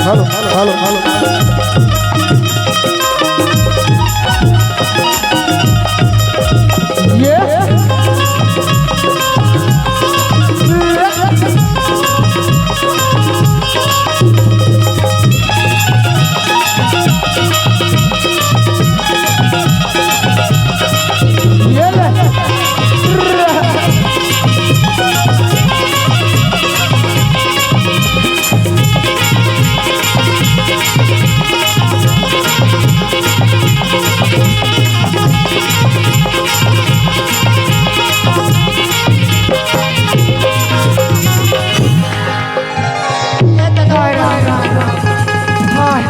Hello hello hello ये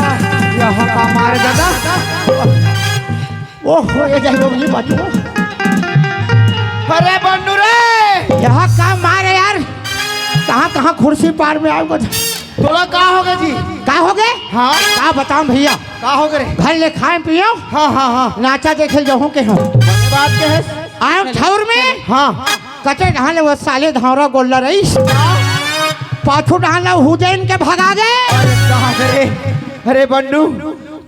हमारे दादा ओह ये जाएगा मुझे बाजू अरे बन्नू रे यहाँ काम मारे यार कहाँ कहाँ कुर्सी पार में आओगे थोड़ा कहाँ हो गए जी? का हो गए हाँ का बताऊं भैया कहाँ हो गए? घर ले खाए पियो हाँ हाँ हाँ नाचा देखे जहूं के हम बात क्या है? आयो ठौर में हाँ कटे ढाले वो साले धावरा गोल्ला रईस पाछू ढाला हुजैन के भगा गए अरे कहाँ करे? अरे बन्नू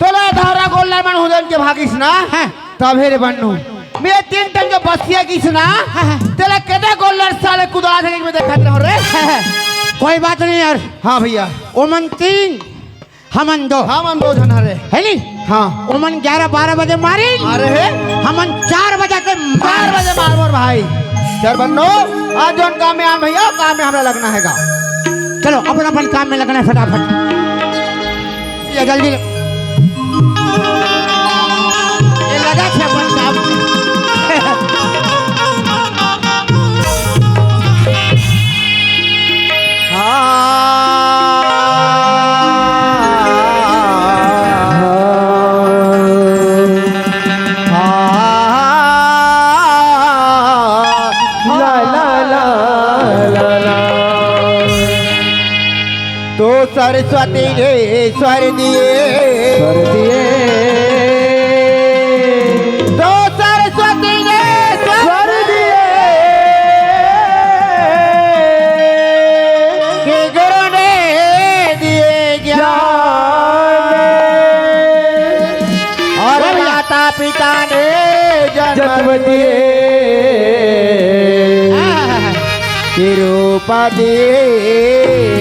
तोला धारा गोल्ला मन हुदन के भागिस ना हाँ। तब हे रे बन्नू मैं 3 टन के बसिया किस ना हाँ। तेरा केदा गोल्ला साले कुदा थे में देखत रहो रे कोई बात नहीं यार हाँ भैया ओमन 3 हमन 2 हम 2 जन हरे है नहीं हाँ ओमन 11-12 बजे मारी अरे है हमन 4 बजे के 4 बजे मार मोर भाई चल बन्नू आज जोन काम में आ भैया काम में हमरा लगना हैगा चलो अपन अपन काम में लगना है फटाफट ये जल्दी ये लगा थे अपन काम तो सरस्वती रे स्वर दिए तो सरस्वती रे स्वर दिए कि गुरु ने दिए ज्ञान और माता पिता ने जन्म दिए कि रूप दिए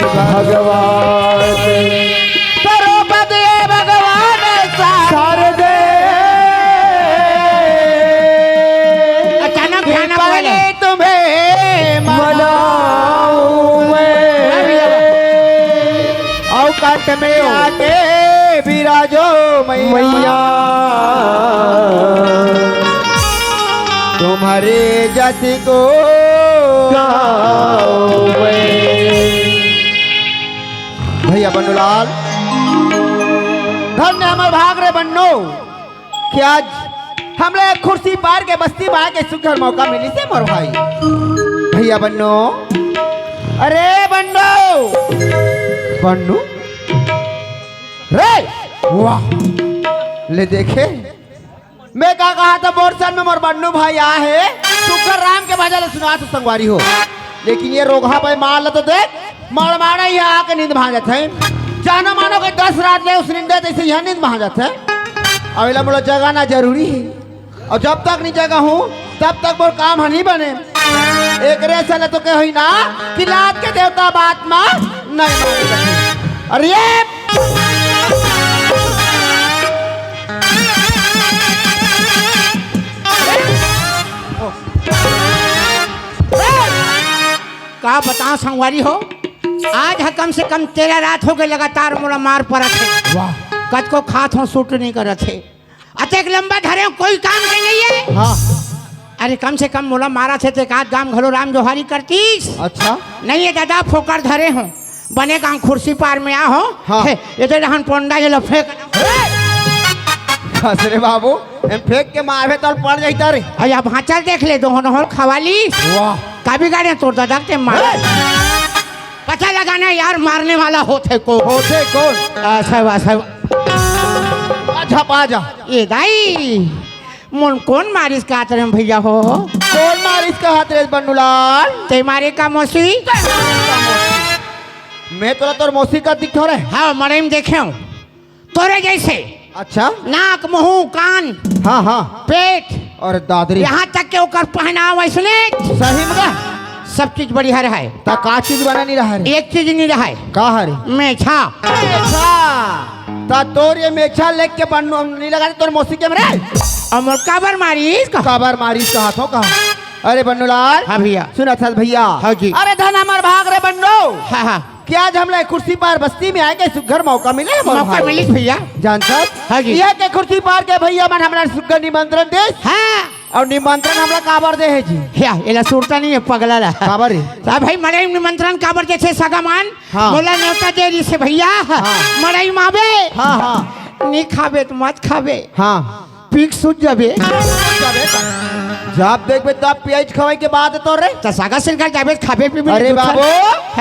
भगवान स्वरूप दिए भगवान शारदे अचानक खाना बोले तुम्हें मनाऊं मैं और कंठ में आके विराजो मैया तुम्हारे जति को भैया बन्नूलाल धन्य हमर भाग रे बन्नो कि आज हमरे कुर्सी पार के बस्ती बा के सुघर मौका मिली से मोर भाई भैया बन्नो अरे बन्नो बन्नू रे वाह ले देखे मैं का कहा था बोरसन में मोर बन्नू भाई आ है सुखर राम के भजन सुना तो संगवारी हो लेकिन ये रोगा पे मार ल तो देख मार मारा ही आके नींद भागत है जाना मानो के 10 रात ले उस नींद ऐसे यह नींद भागत है अवेला मोला जगाना जरूरी है और जब तक नहीं जगा हूँ तब तक मोर काम नहीं बने एक रेसा तो कह हुई ना कि लात के देवता बात मां नहीं मान अरे का बता संगवारी हो आज है कम से कम 13 रात हो गए लगातार मोला मार पड़त है वाह कद को खात हो सूट नहीं करत है अतक लंबा धरे हो, कोई काम के नहीं है हाँ अरे कम से कम मोला मारा थे तो एक आध गाम घलो राम जोहारी करतीस अच्छा नहीं ये दादा फोकर धरे हो बने गाँव कुर्सी पार में आ हो हाँ। ये तो रहन पोंडा ये लफेक अरे बाबू हम फेंक के मारे तो पड़ जाता रे अरे अब भाचल देख ले दोनों खवाली वाह काबी गाड़े तोड़ दादा के मार पता लगाना यार मारने वाला होते को होते कौन सब अच्छा पाजा ये दाई मन कौन मारिस का आतरे में भैया हो कौन मारिस का हाथ रे बन्नूलाल ते मारे का मौसी मैं तोरा तोर मौसी का दिख रहे। हाँ मड़ई में देखे हूँ तोरे जैसे अच्छा नाक मुंह कान हाँ हाँ पेट और दादरी यहाँ तक के ओकर पहनाव ऐसने सही में सब चीज बढ़िया रहा है। ता का चीज बना नहीं रहा रे एक चीज नहीं रहा है का हरे मेछा ता तोर ये मेछा लेके के बन्नो नहीं लगा तोर मौसी के मरे और मोर काबर मारी काबर मारी का हाथों का। अरे बन्नूलाल हाँ भैया सुना था भैया हाँ जी अरे धन हमार भाग रे बन्नो हाँ हाँ क्या आज हम लोग कुर्सी पार बस्ती में आए के सुघर मौका मिले मौका मिली भैया जानता हाँ जी यह के कुर्सी पार के भैया मन हमरा सुघर निमंत्रण दे हाँ और निमंत्रण हमरा काबर दे है जी या एला सुरता नहीं है पगला रहा काबर है साहब भाई मड़ई में निमंत्रण काबर जैसे सगामान हाँ। बोला न्योता दे रही से भैया मड़ई मावे हाँ हाँ नहीं खाबे तो मत खाबे हाँ पीक सूझ जाबे जब देखबे तब प्याज खवाई के बाद तो रे तो सागा सिलकर जाबे खाबे पीबे अरे बाबू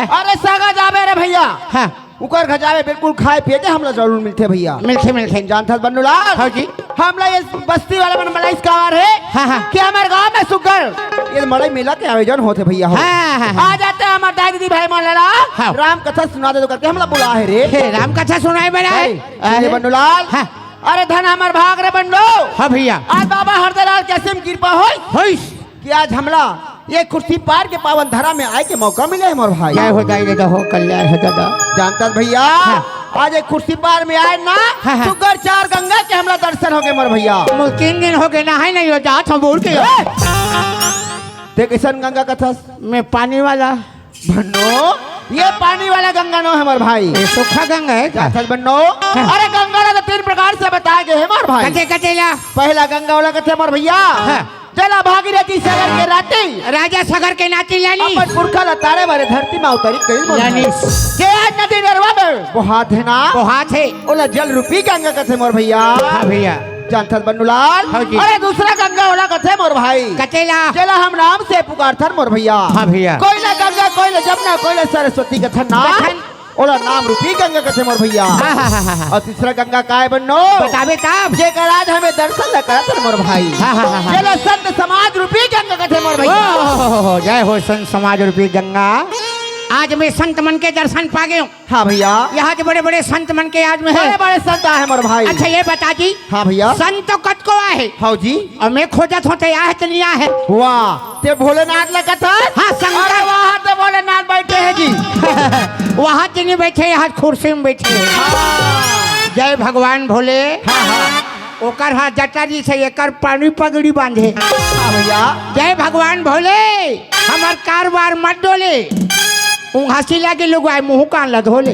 अरे सागा जाबे रे भैया हाँ उकर खजावे बिल्कुल खाए पिए के हमला जरूर मिलते भैया मिलते जानता बन्नूलाल हाँ जी हमला ये बस्ती वाला मन मलाई कार है हाँ हाँ कि हमारे गांव में सुगर ये मलाई मेला के आयोजन होते भैया हाँ हाँ आ जाते हैं हमारे दाई दीदी भाई मान लेला हाँ। राम कथा सुना दे तो करके हमला बुला है रे राम कथा सुनाए मेरा अरे बन्नूलाल हाँ अरे धन हमार भाग रे बन्नो हाँ भैया आज बाबा हरदलाल कैसे में कृपा होई होइस कि आज हमला ये कुर्सी पार के पावन धरा में आए के मौका मिले है मोर भाई जय हो जाए दादा हो कल्याण हो दादा जानता भैया आज एक कुर्सी पार में आए ना सुगर चार गंगा के हमला दर्शन हो गए मोर भैया 3 दिन हो गए नहाए नहीं हो जात हम बोल के देख कैसन गंगा कथा मैं पानी वाला बन्नो ये पानी वाला गंगा नो है मोर भाई ये सूखा गंगा है क्या कथा बन्नो अरे गंगा ना तो 3 प्रकार से बताए गए है मोर भाई कथे कथेला पहला गंगा वाला कथे मोर भैया चला भागीरथी सागर के राती राजा सागर के नाती लानी अपन पुरखा लतारे वाले धरती में उतरी कई लानी के आज नदी नरवा में वो हाथ है ना वो हाथ है ओला जल रूपी गंगा कथे मोर भैया हाँ भैया जानथत बन्नूलाल हाँ जी। अरे दूसरा गंगा वाला कथे मोर भाई कथेला चला हम नाम से पुकारथन मोर भैया हाँ भैया कोयला गंगा कोयला जमुना कोयला सरस्वती कथन ना कथन। ओला नाम रूपी गंगा कथे मोर भैया हाँ हाँ हाँ हाँ और तीसरा गंगा काय बन्नो बताबे तब जे कर आज हमें दर्शन न करत मोर भाई हाँ हाँ हाँ हाँ चला संत समाज रूपी गंगा कथे मोर भैया ओ जय हो संत समाज रूपी गंगा आज मैं संत मन के दर्शन पा गए हूँ हाँ भैया यहाँ के बड़े बड़े संत मन के आज में बड़े है बड़े संत आए मोर भाई अच्छा ये बता जी हाँ भैया संत तो कत को आए हाँ जी और मैं खोजत होते आए तो नहीं आए वाह ते भोलेनाथ लगा था हाँ शंकर अरे वहाँ तो भोलेनाथ बैठे हैं जी वहाँ तो नहीं बैठे यहाँ कुर्सी में बैठे हाँ जय भगवान भोले हाँ ओकर हाथ जटा जी से एकर पानी पगड़ी बांधे हाँ भैया जय भगवान भोले हमार कारोबार मत डोले हंसी लगे लोग आए मुँह कान ला धोले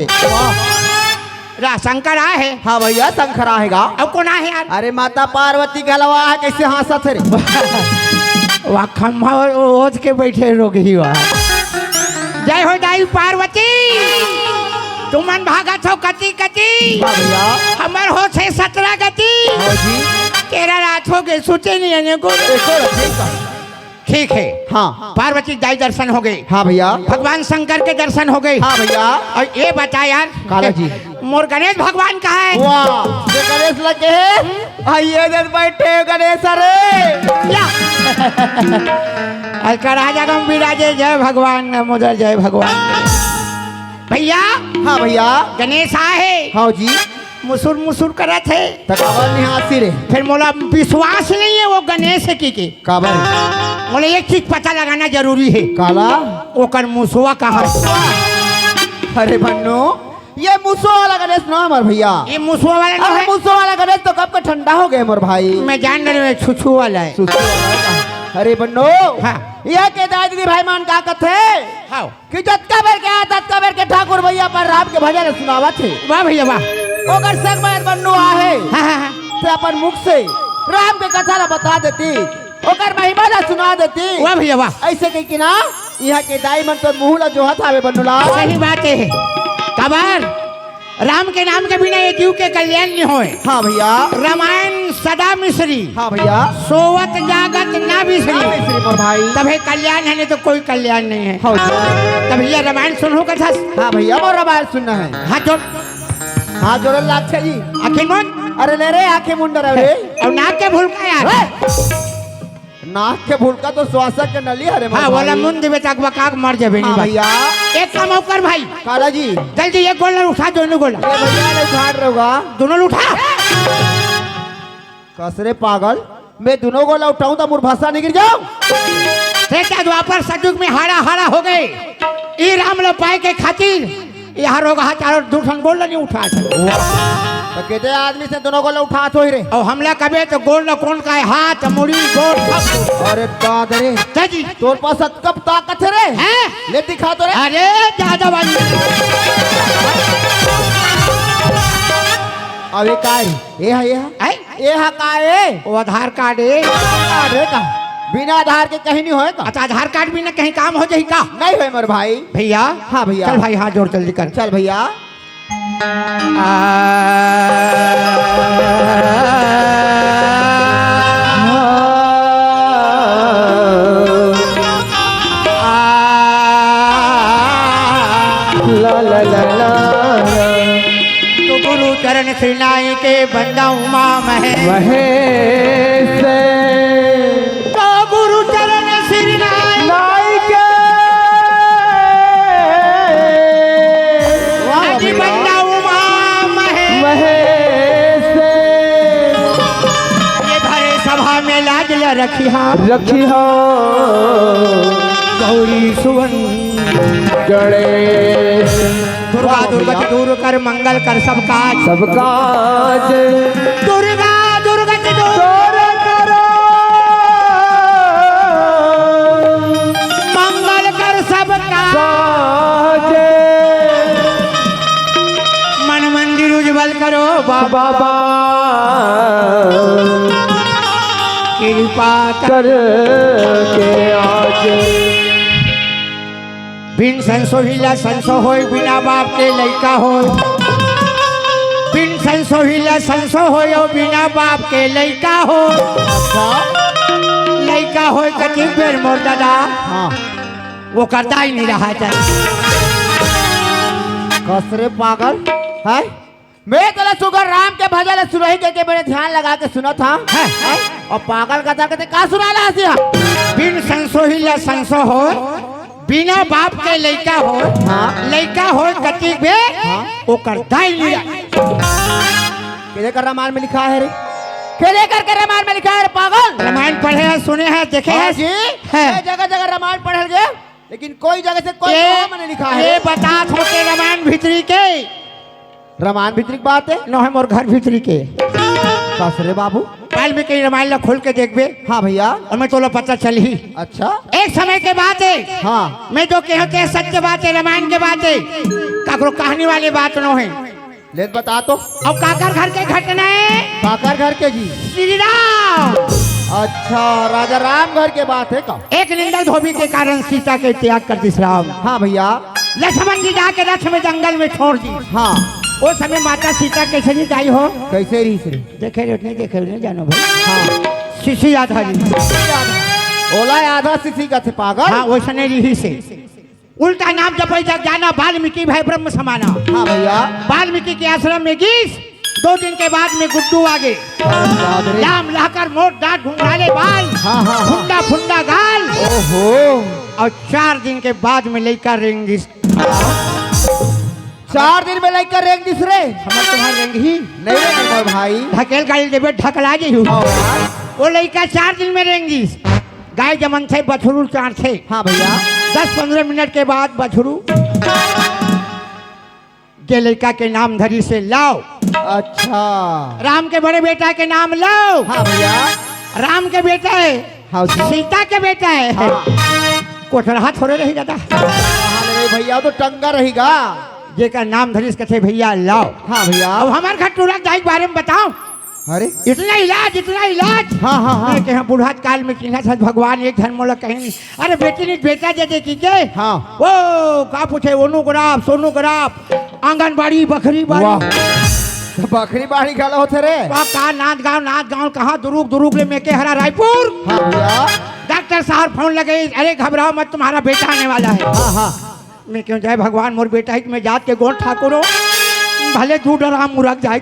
रा शंकर आए है हाँ भैया शंकर आएगा अब कौन आए यार अरे माता पार्वती के अलावा है कैसे हंसत रे वहाँ खम्भा ओझ के बैठे रोग ही वहाँ जय हो दाई पार्वती तुमन भागत हो कति कति हाँ भैया हमार हो छे 17 गति हाँ जी तेरा रात हो गए सोचे नहीं आने को ठीक है हाँ पार्वती दाई दर्शन हो गए हाँ भैया भगवान शंकर के दर्शन हो गए हाँ भैया और ये बता यार काला जी मोर गणेश भगवान कहाँ है वाह ये गणेश लगे हैं आइए जब बैठे हो गणेश अरे या अलका राजा गम विराजे जय भगवान मुदर जय भगवान भैया हाँ भैया गणेश आए हाँ जी मुसुर मुसुर करे थे तकावर नहीं हाथी रे फिर मोला विश्वास नहीं है वो गणेश की के काबर मोला एक चीज पता लगाना जरूरी है काला ओकर मुसुआ कहाँ अरे बन्नो ये मुसो वाला गणेश ना हमार भैया ये मुसुआ वाला ना अरे है मुसो वाला गणेश तो कब का ठंडा हो गया मोर भाई मैं जान रही हूँ छुछू वाला है सुसु वाला का। अरे बन्नो हाँ यह के दादी भाई मान का कथे हाँ कि जतका बेर के आया ततका बेर के ठाकुर भैया पर राम के भजन सुनावा थे वाह भैया वाह ओकर संग में बन्नो आहे हाँ हाँ हाँ ते अपन मुख से राम के कथा ला बता देती ओकर महिमा ला सुना देती वाह भैया वाह ऐसे कही कि ना यहाँ के दाई मन तो मुंह ला जोहत आवे बन्नुला सही बात है कबार राम के नाम के बिना ये जीव के कल्याण नहीं होए हाँ भैया रामायण सदा मिश्री हाँ भैया सोवत जागत ना बिसरी श्री मोर भाई तभी कल्याण है नहीं तो कोई कल्याण नहीं है हाँ जी। तब ये रामायण सुनो कथा हाँ भैया मोर रामायण सुनना है हाथ जोड़ हाँ जोड़ल लाक्षा जी आखिर मन अरे ले रे आंखें मुंडर अरे और नाक के भूल का यार नाक के भुलका तो श्वासक के नली हरे हाँ बोला मुंह दिवे तक बकाक मर जाबे नहीं हाँ भैया एक काम और कर भाई काला जी जल्दी एक गोला उठा दोनों गोला ये भैया नहीं उठाड़ रहे होगा दोनों उठा कसरे पागल मैं दोनों गोला उठाऊं तो मुरभासा नहीं गिर जाऊं त्रेता द्वापर सतयुग में हारा हारा हो गए ई राम लो पाए के खातिर यहाँ रोग चारों दूसरा गोल नहीं उठा तो कहते आदमी से दोनों गोला उठा तो ही रे और हमला कबे तो गोल न कौन का है हाथ मुड़ी गोल सब अरे दादरे जी तोर पास कब ताकत है रे हैं ले दिखा तो रे अरे ज्यादा वाली अबे का ये है का है वो आधार कार्ड है अरे का बिना आधार के कहीं नहीं होएगा अच्छा आधार कार्ड भी ना कहीं काम हो जाए का नहीं है मेरे भाई भैया हाँ भैया चल भाई हाथ जोड़ जल्दी कर चल भैया ला ला ला ला तो गुरु चरण श्रीनाई के बंदा उमा महे से तो गुरु चरण श्रीनाई नाई के अजी बंदा उमा महे से ये भरे सभा में लाज ल रखी हो गौरी सुवन गणेश दुर्गा दुर्गत दूर कर मंगल कर सब काज सब काज दुर्गा दुर्गत दूर करो मंगल कर सब काज काज मन मंदिर उज्जवल करो बाबा बाबा कृपा कर के आज बिन संसोहिला संसो होय बिना बाप के लइका होय बिन संसोहिला संसो होय बिना बाप के लइका हो लइका होय कति बेर मोर दादा हाँ वो करता ही नहीं रहा था कसरे पागल है मैं तेरा सुगर राम के भजन सुरही के मैंने ध्यान लगा के सुना था है? और पागल कथा कहते का सुना रहा सिया बिन संसोहिला संसो हो बिना बाप के लइका हो हाँ। लइका हो कति बेर वो करता ही नहीं रहा केले कर रामायण में लिखा है रे केले कर के रामायण में लिखा है रे पागल रामायण पढ़े हैं सुने हैं देखे हाँ हैं जी है। जगह जगह रामायण पढ़ल गए लेकिन कोई जगह से कोई मैंने लिखा है ये बता छोटे रामायण भीतरी के रामायण भीतरी की बात है न है मोर घर भीतरी के कसरे बाबू वाल्मीकि रामायण ला खोल के देखबे हाँ भैया और मैं तोला पता चल ही अच्छा एक समय के बात है हाँ मैं जो कहते हैं सत्य बात है रामायण के बात है काकरो कहानी वाली बात न है ले बता तो और काकर घर के घटना है काकर घर के जी श्री राम अच्छा राजा राम घर के बात है का एक निंदल धोबी के कारण सीता के त्याग कर दी राम हाँ भैया लक्ष्मण जी जाके रथ में जंगल में छोड़ दी हाँ वो समय माता सीता कैसे नहीं गाई हो कैसे रही से देखे रे नहीं देखे नहीं जानो भाई हाँ शिशि आधा जी ओला आधा सिसी का थे पागल हाँ वैसा नहीं रही से उल्टा नाम जब जब जाना वाल्मीकि भाई ब्रह्म समाना हाँ भैया वाल्मीकि के आश्रम में गीस 2 दिन के बाद में गुड्डू आगे लाम लाकर मोट दांत ढूंढाले बाल हाँ हाँ हाँ फुंडा फुंडा गाल ओहो और 4 दिन के बाद में लेकर रेंगिस 4 दिन में लेकर रेंग दूसरे समझ तुम्हारे रेंग ही नहीं रेंगे भाई ढकेल गाड़ी देवे ढकला जी वो लड़का 4 दिन में रेंगिस गाय जमन थे बछरू 4 थे हाँ भैया 10-15 मिनट के बाद बछरू के लड़का के नाम धरी से लाओ अच्छा राम के बड़े बेटा के नाम लाओ हाँ भैया राम के बेटा है हाँ जी सीता के बेटा है हाँ। कोठरहा थोड़े रही जाता भैया तो टंगा रहेगा जे का नाम धरीस कथे भैया लाओ हाँ भैया अब हमारे घर टूरक दाई के बारे में बताओ अरे इतना इलाज हाँ हाँ हाँ के हम बुढ़ात काल में किन्हा था भगवान एक धर्म मोला कहीं अरे बेटी ने बेटा दे दे की के हाँ वो का पूछे ओनू गुराब सोनू गुराब आंगनबाड़ी बकरी बाड़ी तो बकरी बाड़ी गला होते रे का नाच गाँव कहाँ दुरुक ले मेके हरा रायपुर हाँ भैया डॉक्टर साहब फोन लगे अरे घबराओ मत तुम्हारा बेटा आने वाला है हाँ हाँ मैं क्यों जाए भगवान मोर बेटा ही मैं जात के गोन ठाकुरो भले दूध आराम मुरक जाए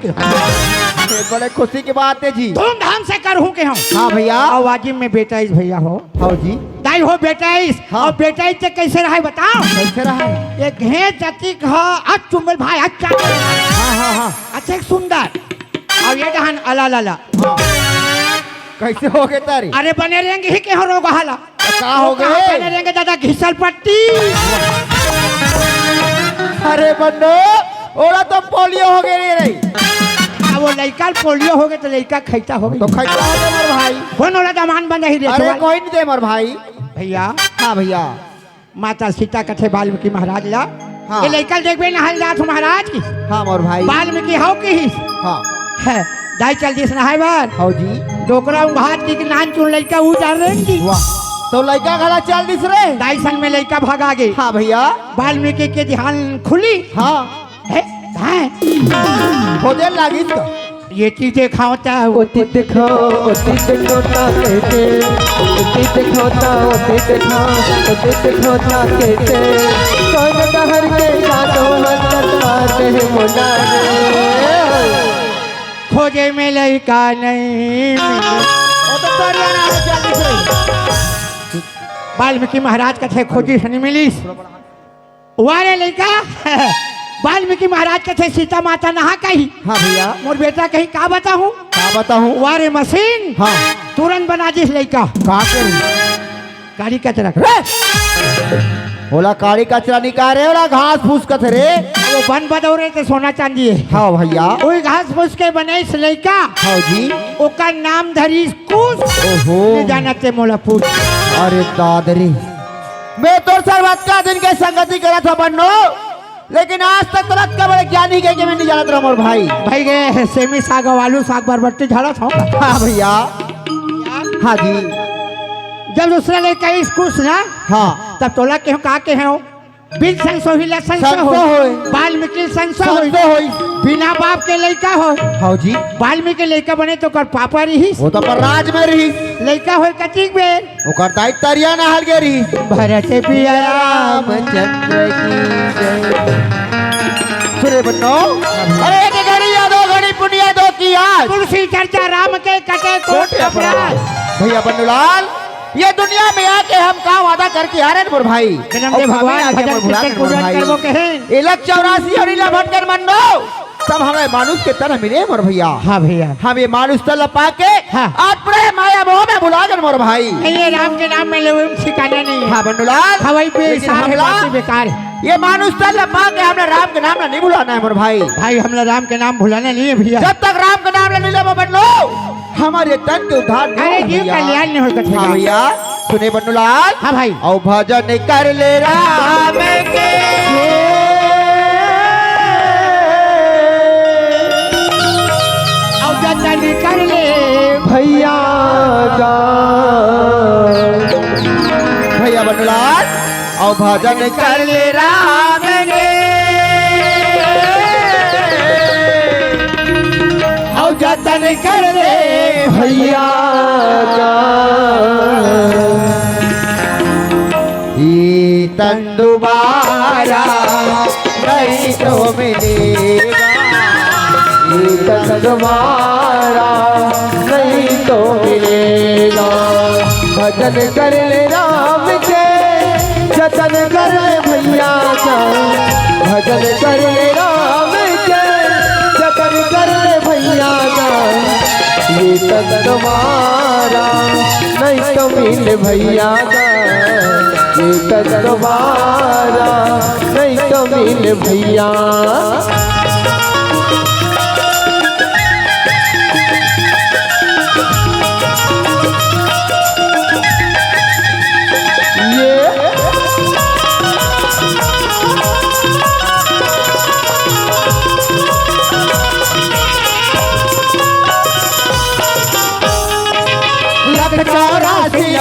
बड़े खुशी की बात है जी। धूमधाम से करूँ के हम। हाँ भैया। आवाजी में बेटा इस भैया हो। हाँ जी। दाई हो बेटा इस। हाँ। और बेटा इस कैसे रहा बताओ। कैसे रहा है? एक घे जाति का आज चुम्बल भाई अच्छा। हाँ हाँ हाँ। अच्छा एक सुंदर। और ये जहान अला लाला। कैसे हो गए तारी? अरे बने रहेंगे ही के हो रोग हाला। क्या हो गए? बने रहेंगे दादा घिसल पट्टी। अरे बन्नो ओरा तो पोलियो हो गए रे रही। वो लड़का पोलियो हो गए तो लड़का खैता हो गई। तो खैता हो गए मोर भाई। कौन वाला दामान बन रही अरे कोई नहीं दे मोर भाई। भैया। हाँ भैया। माता सीता कथे वाल्मीकि महाराज ला। हाँ। ये लड़का देखबे नहाल जात महाराज की। हाँ मोर भाई। वाल्मीकि हो की ही। हाँ। है दाई चल दिस नहाय बार। हाँ जी। डोकरा भात की नान चुन लड़का ऊ डाल रहे। वाह। तो लड़का खड़ा चल दिस रे। दाई संग में लड़का भागा गए। हाँ भैया। वाल्मीकि के ध्यान खुली। हाँ। है खोजे लागी तो। ये चीज देखाओ ता ओती देखो ता कहते ओती देखो ता कहते कौन डहर के काटो हंसत मारते हैं मुंडा रे। खोजे में लड़का नहीं मिले। ओ तो तरियाना हो चल दिस रे। वाल्मीकि महाराज कथे खोजी नहीं मिली। वारे लड़का वाल्मीकि महाराज कथे सीता माता नहा कही। हाँ भैया। मोर बेटा कही का बताऊं। क्या बताऊं? वारे मशीन। हाँ। तुरंत बना दिस लड़का। का के गाड़ी कचरा बोला काली कचरा निकाले ओला घास फूस कथ रे। वो बन बदौरे तो सोना चांदी है। हाँ भैया। वही घास फूस के बने इस लड़का। हाँ जी। ओका नाम धरी कुछ ओहो। जानते मोला पूछ। अरे दादरी मैं तो सर्वत का दिन के संगति करा था बन्नो, लेकिन आज तक तुरंत का बड़े ज्ञानी के मैं नहीं जानत रहा मोर भाई। भाई गए सेमी साग आलू साग बरबट्टी झाड़ा था। हाँ भैया। हाँ जी। जब दूसरा लड़का कुछ ना। हाँ। तब तोला के कहा के हैं बिन संसो हिला संसो हो। वाल्मीकि संसो हो। बिना बाप के लड़का हो। हाँ जी। वाल्मीकि लड़का बने तो कर पापा रही। वो तो पर राज में रही। लड़का हो कचिक बेर। ओकर दाई तरिया ना हल गेरी। भरत पिया रामचंद्र की जय। सुरे बन्नो। अरे एक घड़ी या दो घड़ी पुनिया दो की आज। तुलसी चर्चा राम के कटे कोट अपराध। भैया बन्नूलाल ये दुनिया में आके हम का वादा करके आ रहे मोर भाई। भगवान भजन कीर्तन पूजन करबो कहें। इलक 84 और इला भटकर मंडो सब हमें मानुष के तरह मिले मोर भैया। हाँ भैया। हम ये मानुष तल पाके हाँ। आज प्रेम माया मोह में भुला गए मोर भाई। ये राम के नाम में लोग ठिकाना नहीं है। हाँ बन्नूलाल हवाई पे लेकिन सारे हमला बातें बेकार है। ये मानुष तल पाके हमने राम के नाम नहीं भुलाना है मोर भाई। भाई हमला राम के नाम भुलाना नहीं है भैया। जब तक राम का नाम नहीं ले बन्नो हमारे तन के उद्धार नहीं अरे होगा जीव भैया। कल्याण नहीं होगा। हाँ भैया सुने बन्नूलाल। हाँ भाई। औ भजन कर ले राम के और जतन कर ले भैया का भैया बन्नूलाल औ भजन कर ले राम के और जतन कर ले भैया का ये तन दोबारा नहीं तो मिलेगा। ये तन तुम्हारा नहीं तो मिलेगा। भजन कर ले राम के जतन कर ले भैया का। भजन कर ले राम के जतन कर ले भैया का। ये तन तुम्हारा नहीं तो मिल भैया का। ये तन तुम्हारा नहीं तो मिल भैया।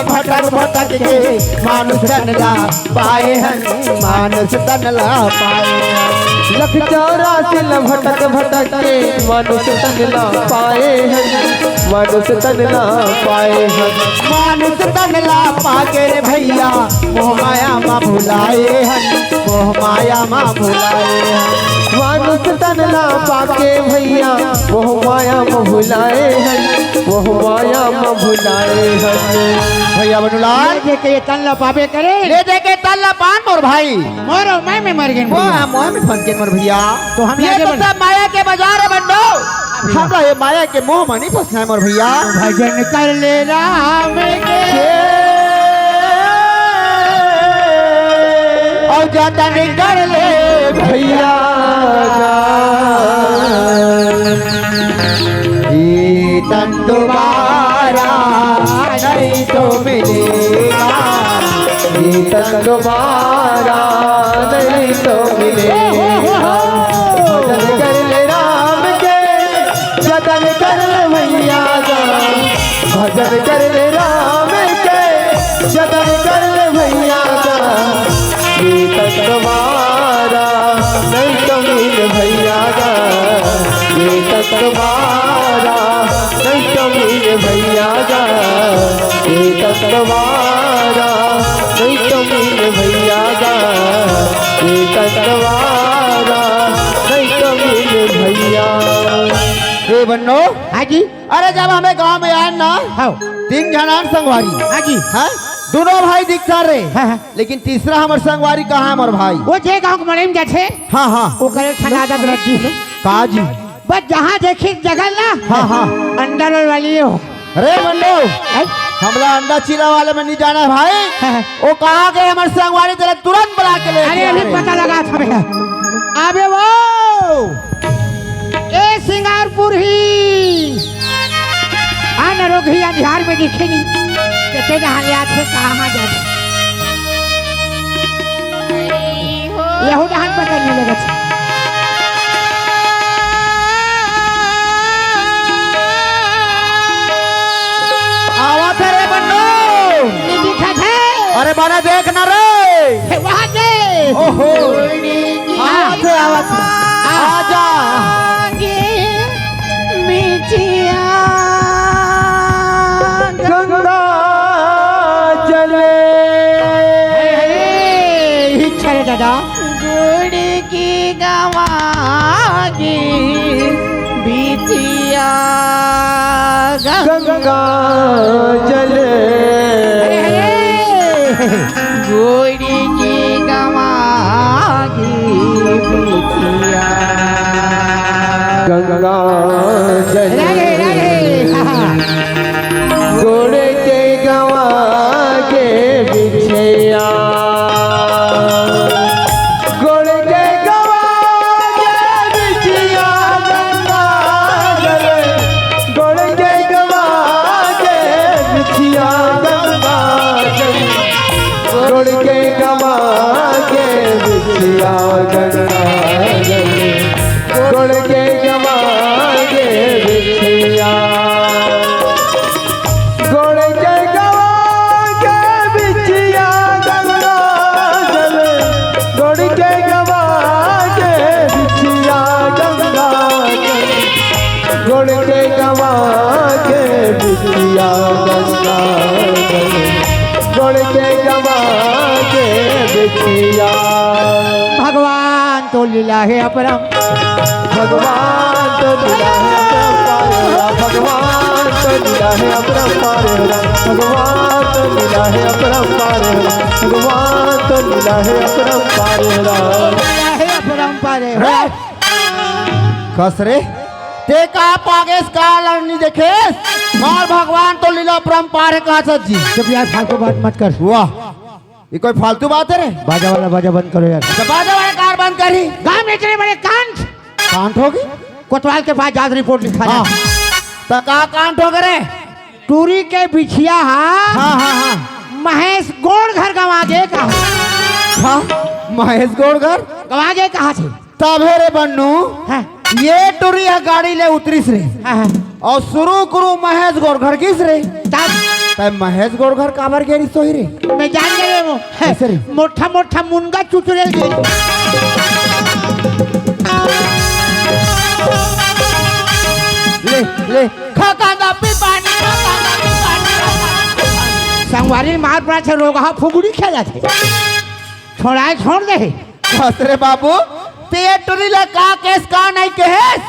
भटक भटक के मानुष तनला पाए हैं मानुष तनला पाए हैं। लख 84 भटक भटक के मानुष तनला पाए हैं मानुष तन ना पाए हन मानुष तनला पाके रे भैया मोह माया माँ भुलाए हन मोह माया माँ भुलाए हन मानुष तन ना पाके भैया मोह माया में भुलाए हन मोह माया में भुलाए हन भैया बनूलाल जे के तन ला पावे करे ले दे के तल्ला पान मोर भाई मोरो मैं मर गए वो मोह में फंस गए मोर भैया तो हम ये आगे तो बढ़- सब माया के बाजार है बंडो हमरा ये माया के मोह में नहीं फंसना है मोर भैया भजन कर ले राम के और जतन कर ले भैया ये तन दोबारा नहीं तो मिलेगा ये तन दोबारा नहीं तो मिलेगा भजन कर ले राम के जतन कर ले भैया भजन कर ले राम के जतन कर ले भैया ये तन दोबारा नहीं तो मिल भैया ये तन दोबारा नहीं तो मिल भैया ये तन दोबारा नहीं तो मिल भैया ये तन दोबारा नहीं तो मिल भैया ये बन्नो हाँ जी अरे जब हमें गांव में आए ना हाँ 3 जनान संगवारी हाँ जी हैं दोनों भाई दिखता रहे हाँ, हाँ। लेकिन तीसरा हमारे संगवारी कहाँ है हमारे भाई वो जे गांव के मरे में जाते हाँ हाँ वो करे ठंडा ब्रजी काजी बस जहाँ देखी जगह ना हाँ हाँ अंडर वाली हो अरे बन्नो हमला अंडा चिला वाले में नहीं जाना है भाई हाँ। वो कहाँ गए हमारे संगवारी तेरे तुरंत बुला के ले अरे अभी पता लगा था भैया अबे वो ए सिंगारपुर ही आना रोग ही अंधार में दिखे नहीं कहते जहाँ ले आते कहाँ जाते यहू जहान पता नहीं लगा था आवा थे रे बन्नो नहीं दिखा था अरे बना देख ना रे वहाँ से ओहो आवा थे आजा गंगा जले इच्छा रे दादा गुड़ की गवागी बिटिया गंगा जले गुड़ की गवागी बिटिया गंगा जले गोड़ के गवा के बिछिया गोड़ के गवा के बिछिया गंगा जले गोड़ के गवा के बिछिया गंगा जले गोड़ के गवा के बिछिया गंगा जले गोड़ के गवा के बिछिया गोड़ के गवा के बिछिया गंगा जले गोड़ के गवा के बिछिया गंगा जले गोड़ के गवा के बिछिया गंगा जले गोड़ के गवा के बिछिया भगवान तो लीला है अपरम भगवान तो लीला है भगवान तो लीला है अपरंपार भगवान तो लीला है अपरंपार भगवान तो लीला है अपरंपार लीला है अपरम पारे कस रे ते का पागेस का लड़नी देखे मार भगवान तो लीला परम्पार का सज्जी चुप यार फालतू बात मत कर वाह ये कोई फालतू बात है रे बाजा वाला बाजा बंद करो यार तो बाजा वाले कार बंद करी गांव में इतने बड़े कांड कांट होगी कोतवाल के पास जात रिपोर्ट लिखा हाँ है तो का कांट हो गए रे टूरी के बिछिया हाँ हाँ हाँ महेश गोड़ घर गवा गए कहा हाँ महेश गोड़गर गवा गए कहा थे तबे रे बन्नू हाँ, ये टुरी है गाड़ी ले उतरिस रे हाँ, हाँ। और शुरू करू महेश गोड़घर किस रे तब तब महेश गोड़घर काबर गेरी सोही रे मैं जान गए वो कैसे रे? मोटा मोटा मुनगा चुचुरेल गए ले ले ले खा कांदा पी पानी खा कांदा पी पानी खा कांदा पी पानी। संगवारी मार पड़ा से रोग फुगड़ी खेला थे छोड़ाए छोड़ दे हसरे बाबू ते टुरी ला का केस का नहीं केस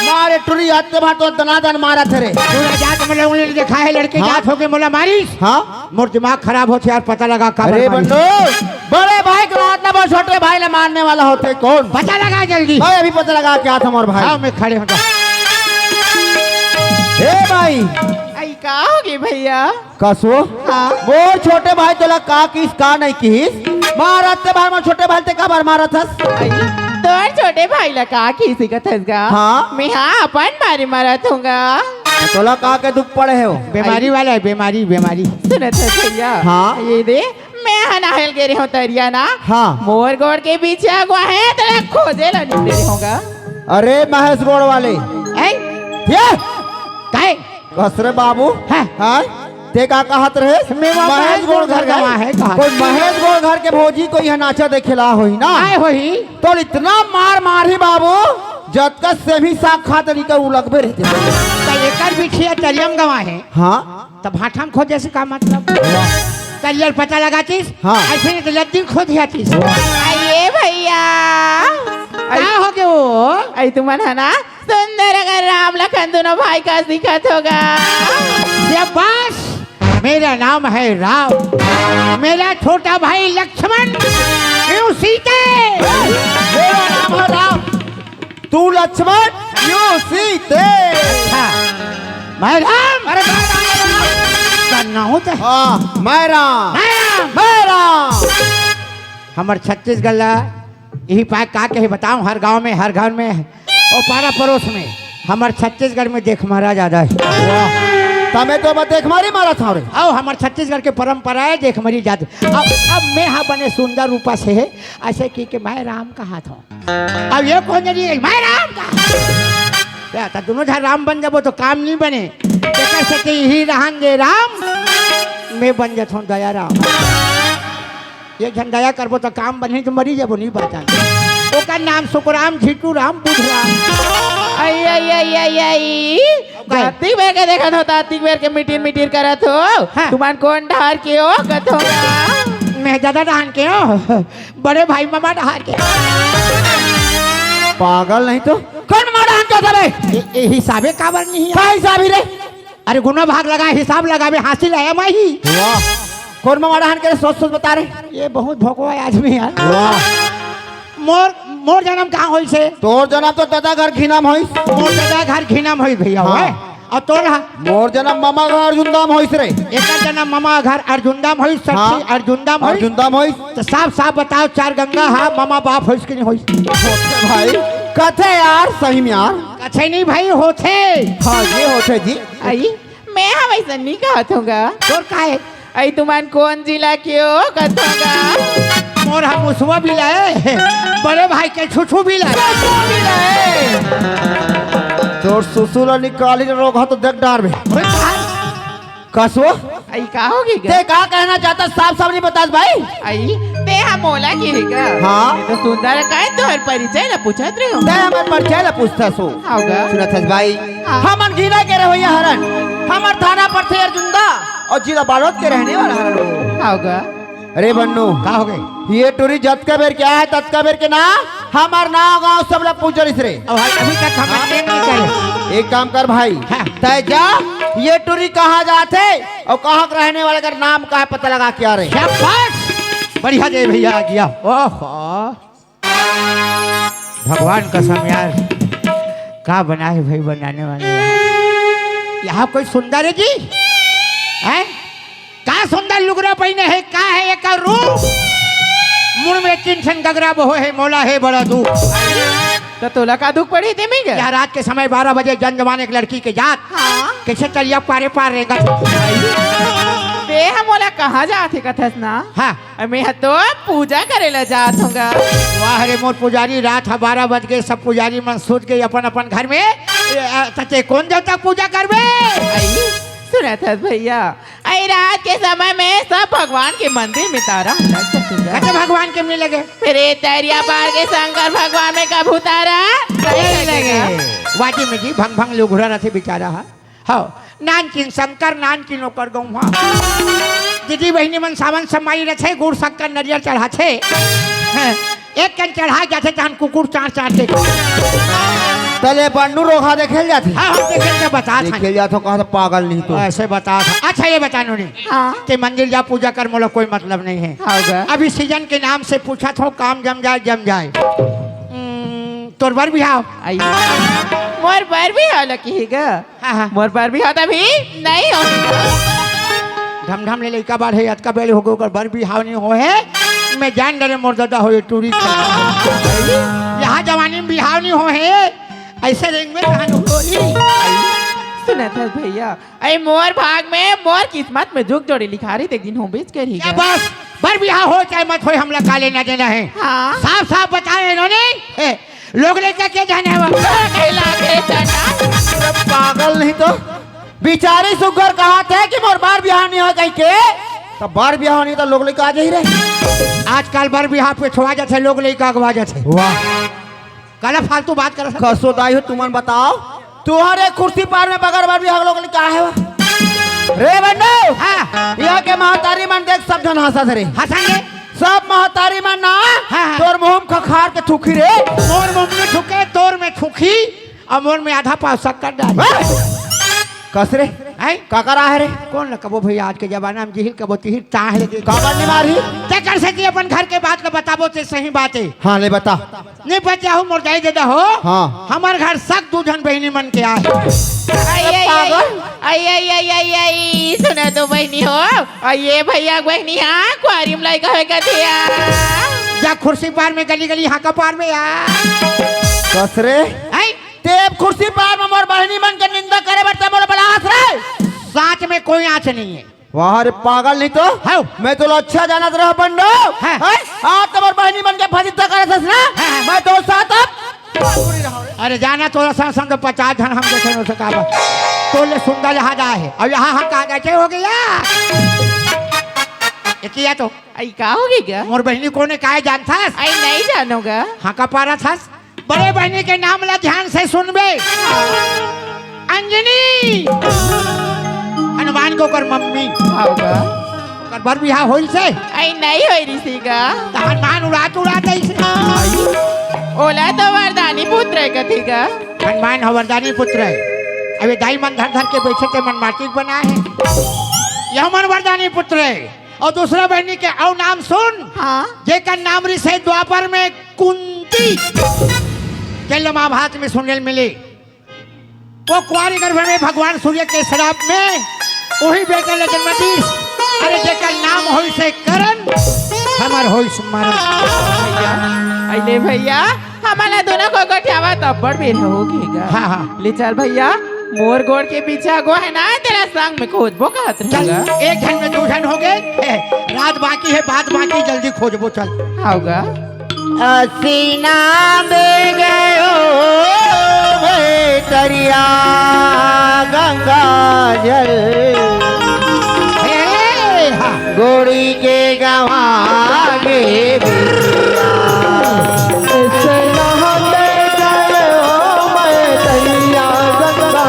मारे टुरी आते भात तो दनादन मारा थे रे पूरा जात में लोगों ने देखा है लड़के हाँ? जात होके मोला मारिस हाँ मोर दिमाग खराब होते यार पता लगा कब अरे बंदो बड़े भाई को रात ना छोटे भाई ने मारने वाला होते कौन पता लगा जल्दी भाई अभी पता लगा क्या था मोर भाई हाँ मैं खड़े होता ए भाई आई का होगी भैया कसो हाँ मोर छोटे भाई तोला का किस का नहीं किस मारते भाई मोर छोटे भाई ते का बार मारा था आई तोर छोटे भाई ला का किसी का थसगा हाँ? मैं हाँ अपन बारे मारा थूंगा तोला का के दुख पड़े हो बीमारी वाला है बीमारी बीमारी सुनत है भैया हाँ? ये दे मैं हनाहल गे रही हूँ तरिया ना हाँ मोर गोड़ के पीछे अगवा है तेरा खोजे ला निकले रही होगा अरे महेश गोड़ वाले ऐ ये काहे कसरे बाबू हाँ? हाँ ते का कहत रहे मैं वहाँ महेश गोड़ घर गवा है कहा कोई महेश गोड़ घर के भौजी कोई यहाँ नाचा देखेला होई ना आए होई तो इतना मार मारी बाबू जब तक से भी साग खाता नहीं का लगबे रहते तो एकर बिछिया तरियम गवा है हाँ तो भाठम खोजे से का मतलब तरियर पता लगातीस हाँ। ऐसे नहीं तो लद्दी खोद जातीस आइए भैया क्या हो गया वो आई तुमन है ना सुंदर अगर राम लखन दोनों भाई का दिखत होगा शाबाश मेरा नाम है राम मेरा छोटा भाई लक्ष्मण क्यों सीते मेरा नाम है राम तू लक्ष्मण यू सीते अच्छा मैं राम अरे मैं राम करना हूँ तो हाँ मैं राम मैं राम मैं राम हमार छत्तीसगढ़ ला यही पाक का के बताऊं हर गांव में हर घर में और पारा पड़ोस में हमार छत्तीसगढ़ में देख मारा ज्यादा है तमें तो मैं देख मारी मारा था रे आओ हमारे छत्तीसगढ़ के परंपरा है देख मरी जाती अब मैं हाँ बने सुंदर रूपा से है ऐसे कि मैं राम कहा था अब ये कौन नहीं मैं राम कहा तो दोनों जहाँ राम बन जाबो तो काम नहीं बने कर सके ही रहन दे राम मैं बन जाता हूँ दया राम एक जन दया करबो तो काम बने तो मरी जाबो नहीं बता ओकर नाम सुखराम झीटू राम बुध राम आई आई आई आई आई दातिक बेर के देखत हो दातिक बेर के मिटीर मिटीर करत हो हाँ। तुमान कौन ढार के हो कत होगा मैं दादा डहान के हो बड़े भाई मामा डहान के पागल नहीं तो कौन मारा हम कहता रे हिसाबे काबर नहीं है क्या हिसाब ही रे अरे गुना भाग लगा हिसाब लगावे हासिल आया मैं ही वाह कौन मारा हन के सोच सोच बता रहे ये बहुत भोकवा आदमी यार वाह मोर मोर जन्म कहाँ होई से तोर जन्म तो दादा घर खीनाम होइस मोर दादा घर खीनाम होई भैया हाँ। होए और तोर मोर जन्म मामा घर अर्जुनदाम होइस रे एक जन्म मामा घर अर्जुनदाम होई सच्ची हाँ। अर्जुनदाम होई अर्जुनदाम होइस तो साफ साफ बताओ चार गंगा हा मामा बाप होइस कि नहीं होइस भाई कथे यार सही में यार कथे नहीं भाई होथे हाँ ये होते जी आई मैं हम ऐसा नहीं कहत होगा तोर काहे आई तुमान कौन जिला के हो कत होगा मोर हम उसवा भी लाए बड़े भाई के छुछू भी लाए तोर सुसुला निकाली रोग हो तो देख डार में ओए कहाँ? कसो आई का होगी ते का कहना चाहता साफ साफ नहीं बता भाई आई ते हम मोला की है हाँ। तो सुंदर का है तो हर परिचय ना पूछत रहे हो ते हमर परिचय ला पूछता सो होगा सुनत हस भाई हाँ। हमन गीला के रहोया हरन हमर थाना पर थे अर्जुनदा और जिला बालोद के रहने वाला हरन होगा अरे बन्नू का हो गए ये टूरी जत का बेर क्या है तत का बेर के ना हमार नाव गांव सब लोग पूछ रही रे अब भाई अभी तक हम अटेंड नहीं करे एक काम कर भाई हाँ। तय जा ये टूरी कहाँ जाते और कहाँ के रहने वाले का नाम का है पता लगा क्या रे शाबाश बढ़िया जय भैया आ गया ओहो भगवान कसम यार का बनाए भाई बनाने वाले यहाँ कोई सुंदर है जी हैं का सुंदर लुगरा पहने है का है एक रूप मुड़ में किंठन गगरा बहो है मौला है बड़ा दुख तो तोला का दुख पड़ी थी मिल यहाँ रात के समय 12 बजे जन जवान एक लड़की के जात हाँ कैसे चलिए पारे पार रहेगा ते हम मोला कहाँ जाते कथस ना हाँ मैं तो पूजा करेला जात होगा वाह रे मोर पुजारी रात 12 बज गए सब पुजारी मन सूत गए अपन अपन घर में सचे कौन देवता पूजा करबे आई सुना था भैया आई रात के समय में सब भगवान के मंदिर में तारा कहते भगवान के मिल लगे फिर ये दरिया पार के शंकर भगवान में कब उतारा नहीं लगे वाजी में जी भंग भंग लोग घुरा रहे बेचारा है हो नान किन शंकर नान किन ओकर गौवा दीदी बहनी मन सावन समाई रहे गुड़ शक्कर नरियर चढ़ा छे एक कन चढ़ा जाते तहन कुकुर चार चार के तले बन्नू रोहा देखेल जाती हाँ हम देखेल के बता था देखेल जातो कहा तो पागल नहीं तो ऐसे बता था अच्छा ये बतानो नहीं हाँ कि मंदिर जा पूजा कर मोला कोई मतलब नहीं है होगा अभी सीजन के नाम से पूछा था काम जम जाए तोर बर बिहाव आई मोर पर भी हो लकीगा हाँ हाँ मोर पर भी होता भी नहीं हो ढम ढम ले लइका बाढ़ है अतका बेल हो गो कर बर बिहाव नहीं हो है मैं जान डरे मोर दादा हो टूरी यहाँ जवानी में बिहाव नहीं हो है ऐसे रेंग में कहानी होली सुना था भैया अरे मोर भाग में मोर किस्मत में जुग जोड़ी लिखा रही एक दिन हो बेच कर ही क्या बस बर बिहाव हो चाहे मत हो हमला का लेना देना है हाँ साफ साफ बताए इन्होंने लोग लेकर के जाने पागल नहीं तो बिचारी सुगर कहा थे कि मोर बार बिहार नहीं हो कहीं के तो बार बिहार नहीं तो लोग लेके आ जा ही रहे आजकल बर बिहाव पे छोड़ा जाते लोग लेकर अगवा जाते वाह कल फालतू बात कर कसो दाई हो तुमन बताओ तुम्हारे कुर्सी पार में बगैर बार बिहार लोग लेके आए हो रे बन्नू हाँ यहाँ के महतारी मन देख सब जन हंसा थे हंसेंगे सब महतारी मन ना हाँ। तोर मुंह खखार के थूकी रे मोर मुंह में थूके तोर में थूकी और मोर में आधा पाव शक्कर डाल कसरे है काकर आहे रे कौन न कबो भैया आज के जमाना में जिहिल कबो तिहिल ताह लेके काकर नहीं मारी क्या कर सकती अपन घर के बात का बताबो ते सही बात है हाँ ले बता नहीं बचा हो मोर जाई देदा हो हाँ हमार घर सक दू जन बहनी मन के आए आई सुना तो बहनी हो और ये भैया बहनी हाँ क्वारियम लाई कहे कथिया जा कुर्सी पार में गली गली हाँ का पार में यार कसरे है तेब कुर्सी पार में मोर बहनी मन के निंदा करे बरता मोर बड़ा हंस रे साथ में कोई आँच नहीं है वहाँ रे पागल नहीं तो हाँ। मैं तो अच्छा जाना रहा बंडो हाँ। आप तो मोर बहनी मन के फजिता करे सस ना हाँ। मैं तो साथ अब अरे जाना तो संग तो 50 जन हम देखे हो सका तो ले सुंदर यहाँ जा है और यहाँ हम कहा गए हो गया ये किया तो आई का होगी क्या मोर बहनी को ने काहे जानता आई नहीं जानोगा हाँ का पारा था बड़े बहनी के नाम ला ध्यान से सुनबे अंजनी हनुमान को कर मम्मी होगा कर बर बिहार होइल से आई नहीं हो रही का तो हनुमान उड़ा ऐसे ओला तो वरदानी पुत्र कथी का हनुमान हवरदानी पुत्र है अबे दाई मन धर धर के बैठे थे मन माटिक बना है यह मन वरदानी पुत्र है और दूसरा बहनी के और नाम सुन हाँ जेकर नाम रिसे द्वापर में कुंती चल महाभारत में सुनने मिले वो कुआरी गर्भ में भगवान सूर्य के श्राप में वही बेटा ले जन्मतीस अरे जेकर नाम होई से करण हमार होई सुमारन अरे भैया हमारा दोनों को गठियावा तब बड़ बेर होगीगा हाँ हाँ ले चल भैया मोर गोड़ के पीछे गो है ना तेरा संग में खोजबो कहत चल रहेगा एक घंटे में 2 घंटे हो गए रात बाकी है बात बाकी जल्दी खोजबो चल होगा सीना में गयो तरिया गंगा जल हाँ गोड़ी के गवागे ऐसे नहाते गए हो मैं तैया गंगा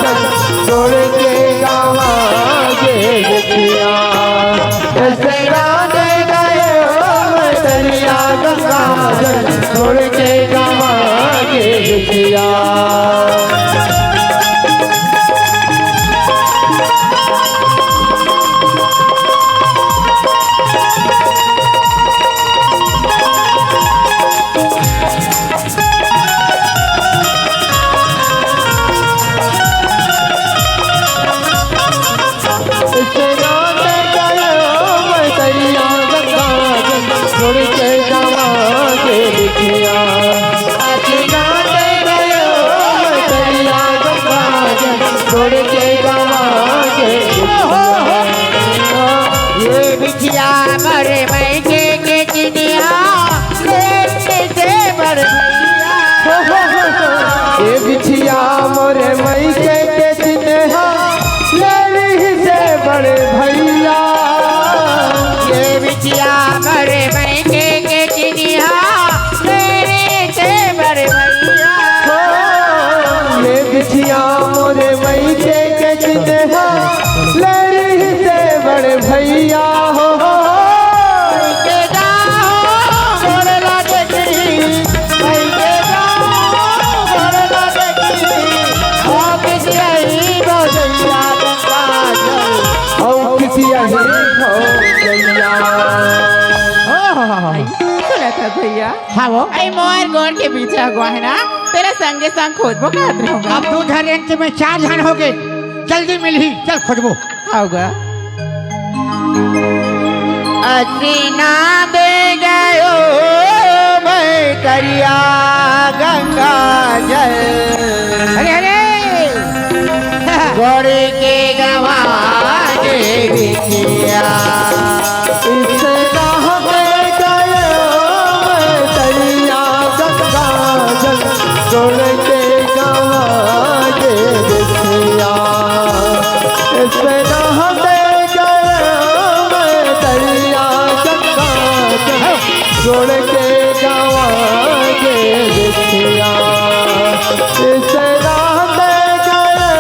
जल छोड़ के गावागे देखिया ऐसे नहाते गए हो मैं तैया गंगा जल छोड़ के गावागे देखिया छोड़ के जावागे लिखिया छोड़ के जावागे ये बिछिया मरे मैं के चिनिया से मर ये बिछिया मोरे मई के चिन्हा ले से बड़े भैया ये बिछिया मरे मैं के चिनिया से मर भैया मोरे मई के दिन लड़ी से बड़े भैया हो के जाओ गोड़ लागे की भाई के जाओ गोड़ लागे की ओ किसी आई रोजैया गंगा जल और किसी अही हो गैया सुना था भैया हाँ वो अरे मोर गोड़ के पीछे अगवा है ना तेरे संगे संग खोजबो खातिर होगा अब 2 घंटे में 4 जन हो गए जल्दी मिल ही चल खोजबो होगा असीना दे गयो मैं करिया गंगा जल अरे अरे गोरे के गवा के बिछिया इस राह पे गए मैं तरिया गंगा जल जोड़ के गवा के बिछिया इस राह पे गए मैं तरिया गंगा जल जोड़ के गवा के बिछिया इस राह पे गए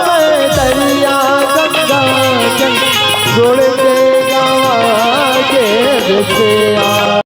मैं तरिया गंगा जल जोड़ के गवा के बिछिया